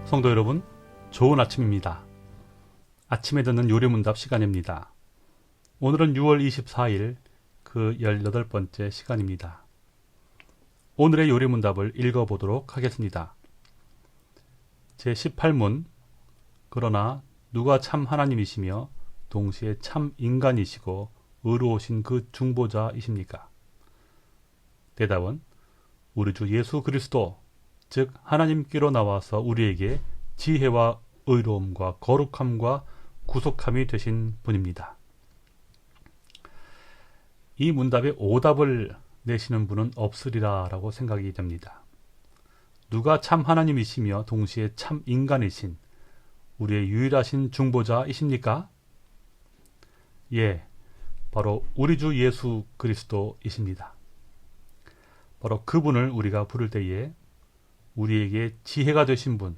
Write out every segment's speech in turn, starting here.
성도 여러분, 좋은 아침입니다. 아침에 듣는 요리문답 시간입니다. 오늘은 6월 24일 그 18번째 시간입니다. 오늘의 요리문답을 읽어보도록 하겠습니다. 제18문, 그러나 누가 참 하나님이시며 동시에 참 인간이시고 의로우신 그 중보자이십니까? 대답은 우리 주 예수 그리스도, 즉 하나님께로 나와서 우리에게 지혜와 의로움과 거룩함과 구속함이 되신 분입니다. 이 문답에 오답을 내시는 분은 없으리라 라고 생각이 됩니다. 누가 참 하나님이시며 동시에 참 인간이신 우리의 유일하신 중보자이십니까? 예, 바로 우리 주 예수 그리스도이십니다. 바로 그분을 우리가 부를 때에 우리에게 지혜가 되신 분,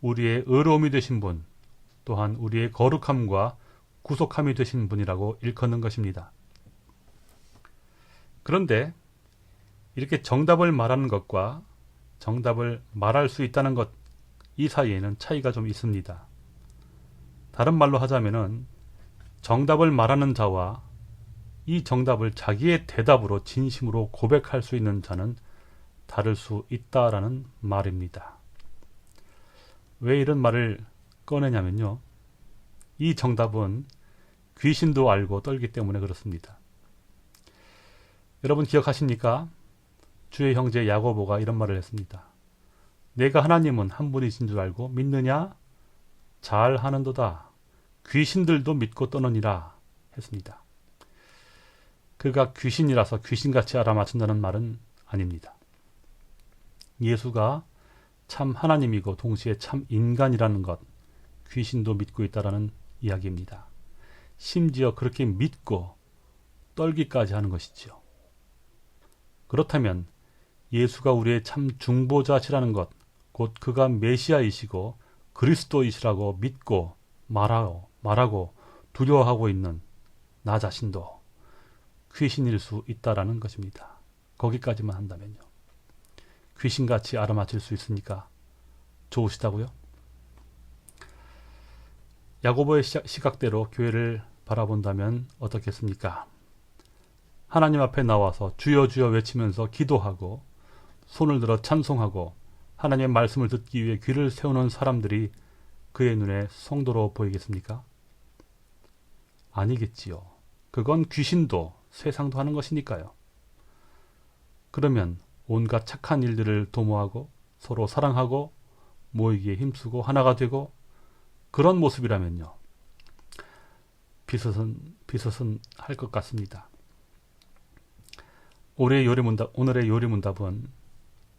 우리의 의로움이 되신 분, 또한 우리의 거룩함과 구속함이 되신 분이라고 일컫는 것입니다. 그런데 이렇게 정답을 말하는 것과 정답을 말할 수 있다는 것, 이 사이에는 차이가 좀 있습니다. 다른 말로 하자면은 정답을 말하는 자와 이 정답을 자기의 대답으로 진심으로 고백할 수 있는 자는 다를 수 있다라는 말입니다. 왜 이런 말을 꺼내냐면요, 이 정답은 귀신도 알고 떨기 때문에 그렇습니다. 여러분 기억하십니까? 주의 형제 야고보가 이런 말을 했습니다. 내가 하나님은 한 분이신 줄 알고 믿느냐? 잘하는도다. 귀신들도 믿고 떠느니라 했습니다. 그가 귀신이라서 귀신같이 알아맞힌다는 말은 아닙니다. 예수가 참 하나님이고 동시에 참 인간이라는 것, 귀신도 믿고 있다라는 이야기입니다. 심지어 그렇게 믿고 떨기까지 하는 것이지요. 그렇다면 예수가 우리의 참 중보자시라는 것, 곧 그가 메시아이시고 그리스도이시라고 믿고 말하고 두려워하고 있는 나 자신도 귀신일 수 있다라는 것입니다. 거기까지만 한다면요. 귀신같이 알아맞힐 수 있으니까 좋으시다고요? 야고보의 시각대로 교회를 바라본다면 어떻겠습니까? 하나님 앞에 나와서 주여 주여 외치면서 기도하고 손을 들어 찬송하고 하나님의 말씀을 듣기 위해 귀를 세우는 사람들이 그의 눈에 성도로 보이겠습니까? 아니겠지요. 그건 귀신도 세상도 하는 것이니까요. 그러면 온갖 착한 일들을 도모하고 서로 사랑하고 모이기에 힘쓰고 하나가 되고 그런 모습이라면요, 비슷은 할 것 같습니다. 오늘의 요리문답은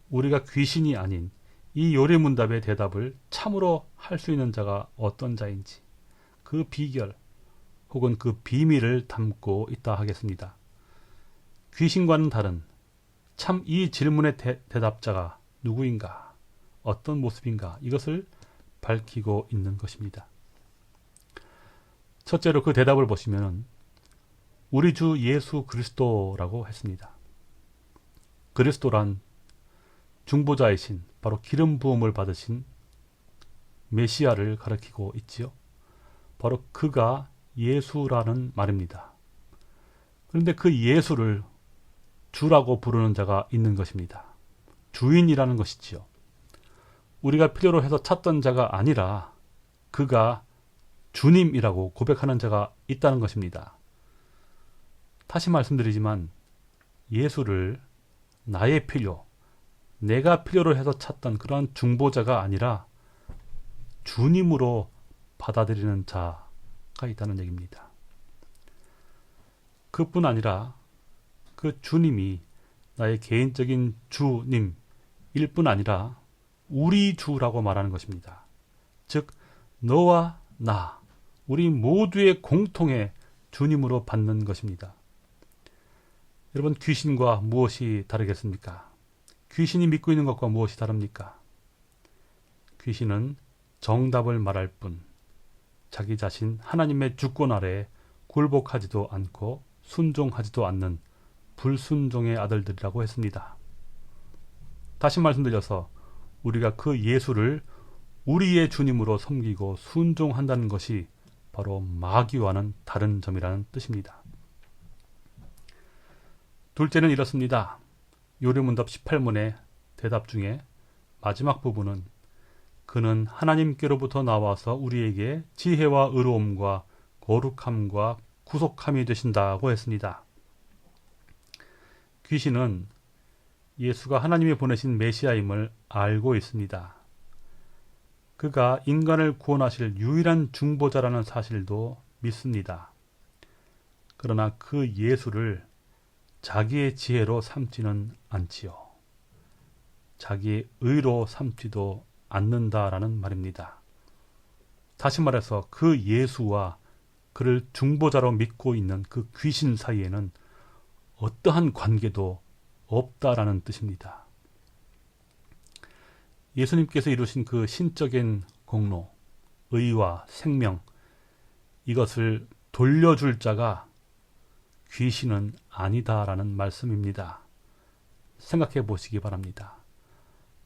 우리가 귀신이 아닌 이 요리문답의 대답을 참으로 할 수 있는 자가 어떤 자인지 그 비결 혹은 그 비밀을 담고 있다 하겠습니다. 귀신과는 다른 참 이 질문의 대답자가 누구인가, 어떤 모습인가, 이것을 밝히고 있는 것입니다. 첫째로 그 대답을 보시면 우리 주 예수 그리스도라고 했습니다. 그리스도란 중보자이신, 바로 기름 부음을 받으신 메시아를 가리키고 있지요. 바로 그가 예수라는 말입니다. 그런데 그 예수를 주라고 부르는 자가 있는 것입니다. 주인이라는 것이지요. 우리가 필요로 해서 찾던 자가 아니라 그가 주님이라고 고백하는 자가 있다는 것입니다. 다시 말씀드리지만 예수를 나의 필요, 내가 필요로 해서 찾던 그러한 중보자가 아니라 주님으로 받아들이는 자가 있다는 얘기입니다. 그뿐 아니라 그 주님이 나의 개인적인 주님일 뿐 아니라 우리 주라고 말하는 것입니다. 즉 너와 나, 우리 모두의 공통의 주님으로 받는 것입니다. 여러분, 귀신과 무엇이 다르겠습니까? 귀신이 믿고 있는 것과 무엇이 다릅니까? 귀신은 정답을 말할 뿐 자기 자신 하나님의 주권 아래에 굴복하지도 않고 순종하지도 않는 불순종의 아들들이라고 했습니다. 다시 말씀드려서 우리가 그 예수를 우리의 주님으로 섬기고 순종한다는 것이 바로 마귀와는 다른 점이라는 뜻입니다. 둘째는 이렇습니다. 요리문답 18문의 대답 중에 마지막 부분은 그는 하나님께로부터 나와서 우리에게 지혜와 의로움과 거룩함과 구속함이 되신다고 했습니다. 귀신은 예수가 하나님이 보내신 메시아임을 알고 있습니다. 그가 인간을 구원하실 유일한 중보자라는 사실도 믿습니다. 그러나 그 예수를 자기의 지혜로 삼지는 않지요. 자기의 의로 삼지도 않는다라는 말입니다. 다시 말해서 그 예수와 그를 중보자로 믿고 있는 그 귀신 사이에는 어떠한 관계도 없다라는 뜻입니다. 예수님께서 이루신 그 신적인 공로, 의와 생명, 이것을 돌려줄 자가 귀신은 아니다라는 말씀입니다. 생각해 보시기 바랍니다.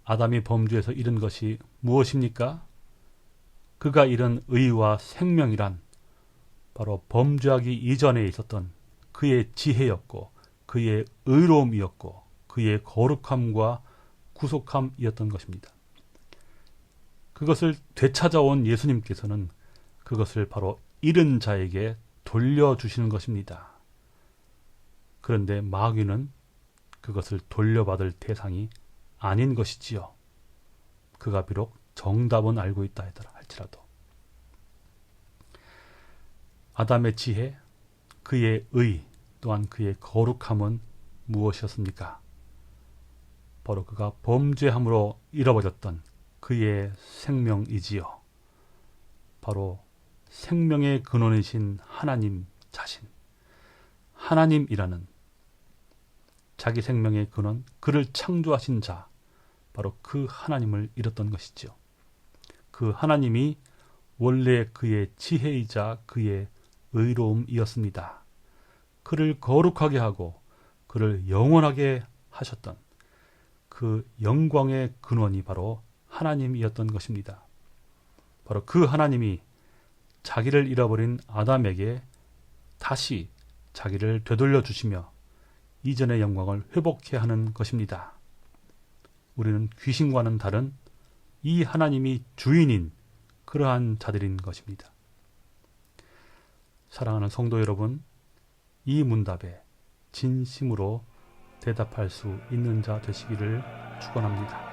아담이 범죄해서 잃은 것이 무엇입니까? 그가 잃은 의와 생명이란 바로 범죄하기 이전에 있었던 그의 지혜였고 그의 의로움이었고 그의 거룩함과 구속함이었던 것입니다. 그것을 되찾아온 예수님께서는 그것을 바로 잃은 자에게 돌려주시는 것입니다. 그런데 마귀는 그것을 돌려받을 대상이 아닌 것이지요. 그가 비록 정답은 알고 있다 할지라도. 아담의 지혜, 그의 의, 또한 그의 거룩함은 무엇이었습니까? 바로 그가 범죄함으로 잃어버렸던 그의 생명이지요. 바로 생명의 근원이신 하나님 자신, 하나님이라는 자기 생명의 근원, 그를 창조하신 자, 바로 그 하나님을 잃었던 것이죠. 그 하나님이 원래 그의 지혜이자 그의 의로움이었습니다. 그를 거룩하게 하고 그를 영원하게 하셨던 그 영광의 근원이 바로 하나님이었던 것입니다. 바로 그 하나님이 자기를 잃어버린 아담에게 다시 자기를 되돌려 주시며 이전의 영광을 회복케 하는 것입니다. 우리는 귀신과는 다른 이 하나님이 주인인 그러한 자들인 것입니다. 사랑하는 성도 여러분, 이 문답에 진심으로 대답할 수 있는 자 되시기를 축원합니다.